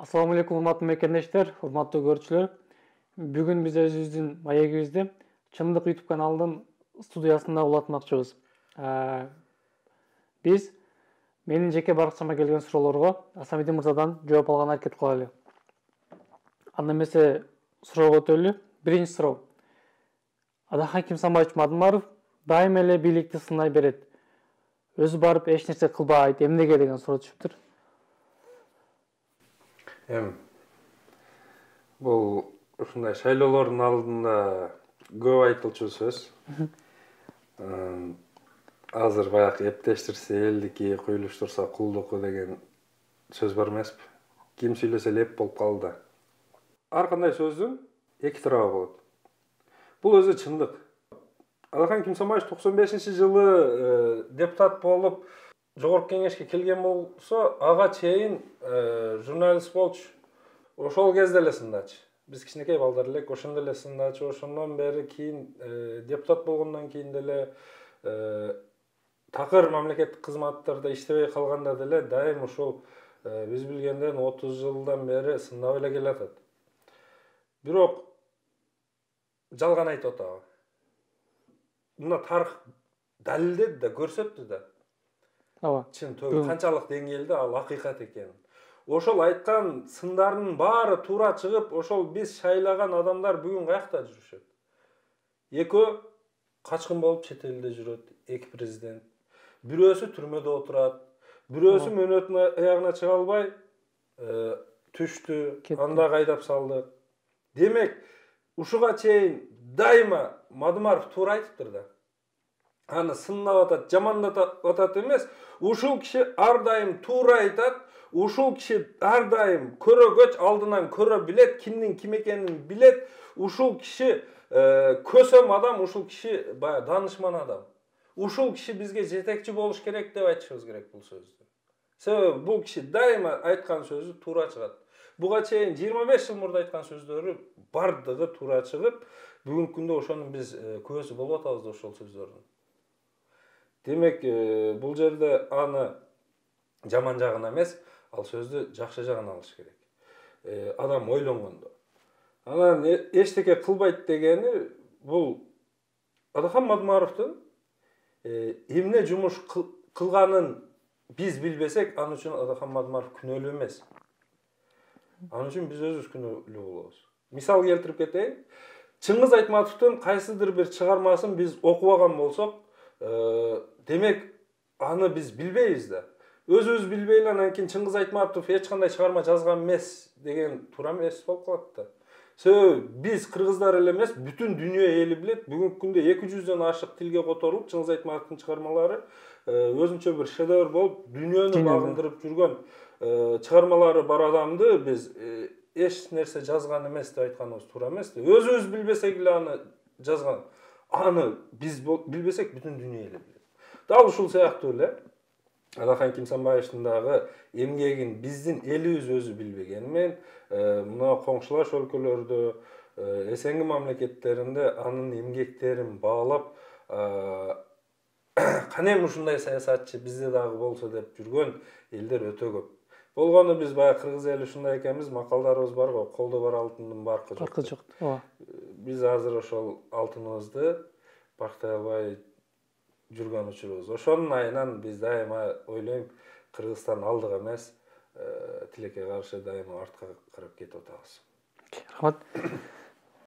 Assalamu алейкум, урматтуу мекендештер, урматтуу көрүүчүлөр. Бүгүн биз өзүбүздүн маегибизде Чындык YouTube каналынын студиясында улатмакчыбыз. Биз менин жеке баракчама келген суроолорго Асамидин мырзадан жооп алган аракет кылалы. Анда эмесе суроого өтөлү. Биринчи суроо. Адахан Кимсанбаевич Мадымаров дайыма эле бийликти сынай берет. Өзү барып эч нерсе кылбайт, эмнеге деген суроо түшүптүр. Бұл ушундай шайлоолордун алдында көп айтылчу сөз. Азыр баягы эптештирсе элдики, куйлуштурса кулдуку деген сөз бар эмеспи? Ким сүйлөсө эле эп болуп калды. Ар кандай сөздүн эки тарабы болот. Бул өзү чындык. Адахан Кимсанбаевич 95-жылы депутат болуп Жогорку кеңешке келген болсо, ага чейин журналист болчу. Ошол кезде эле сындачы. Биз кичинекей балдар элек, ошондо эле сындачы. Ошондон бери кийин депутат болгондон кийин деле такыр мамлекеттик кызматтарда иштебей калганда деле дайым ушул биз билгенден 30 жылдан бери сындап эле келатат. Бирок жалган айтып атабы. Мына тарых далилдеди да, көрсөттү да. Чын канчалык деңгээлде ал акыйкат экенин. Ошол айткан сындардын баары туура чыгып, ошол биз шайлаган адамдар бүгүн каякта жүрүшөт? Экөө качкын болуп чет элде жүрөт, эки президент. Бирөөсү түрмөдө отурат, бирөөсү мөөнөтүн аягына чыга албай түштү, анда кайдап салды. Демек, ушуга чейин дайыма Мадымаров туура айтыптыр да. Аны сынап атат, жамандап атат эмес. Ушул киши ар дайым туура айтат. Ушул киши ар дайым көрөгөч алдынан көрө билет, кимдин ким экенин билет. Ушул киши көсөм адам, ушул киши бая данышман адам. Ушул киши бизге жетекчи болуш керек деп айтышыбыз керек бул сөздү. Себеби бул киши дайыма айткан сөзү туура чыгат. Буга чейин 25 жыл мурда айткан сөздөрү бардыгы туура чыгып, бүгүнкү күндө ошонун биз күбөсү болуп атабыз да ошол сөздөрдүн. Демек, бул жерде аны жаман жагына эмес, ал сөздү жакшы жагына алыш керек. Адам ойлонгондо. Анан эчтеке кылбайт дегени бул Адахан Мадымаровдун эмне жумуш кылганын биз билбесек, аны үчүн Адахан Мадымаров күнөөлүү эмес. Аны үчүн биз өзүбүз күнөөлүү болобуз. Мисал келтирип кетейин. Чыңгыз Айтматовдун кайсыдыр бир чыгармасын биз окубаган болсок, демек аны биз билбейбиз да. Өзүбүз билбей эле анан кийин Чыңгыз Айтматов эч кандай чыгарма жазган эмес деген туура эмес болуп калат да. Себеби биз кыргыздар эле эмес, бүтүн дүйнө эли билет. Бүгүнкү күндө 200дөн ашык тилге которулуп, Чыңгыз Айтматовдун чыгармалары өзүнчө бир шедевр болуп, дүйнөнү багындырып жүргөн чыгармалары бар адамды биз эч нерсе жазган эмес деп айтканыбыз туура эмес. Өзүбүз билбесек эле аны жазган. Аны биз билбесек бүтүн дүйнө эли билет. Дал ушул сыяктуу эле Адахан Кимсанбаевичтин дагы эмгегин биздин элибиз өзү билбегенмен, мына коңшулаш өлкөлөрдө, СНГ мамлекеттеринде анын эмгектерин баалап, кане ушундай саясатчы бизде дагы болсо деп жүргөн элдер өтө көп. Болгону биз баягы кыргыз эли ушундай экенбиз, макалдарыбыз бар го, колдо бар алтындын баркы жок. Баркы жок. Биз азыр ошол алтыныбызды барктай албай жүргөн учурубуз. Ошонун айынан биз дайыма ойлойм, Кыргызстан алдыга эмес, тилекке каршы дайыма артка карап кетип атабыз. Рахмат.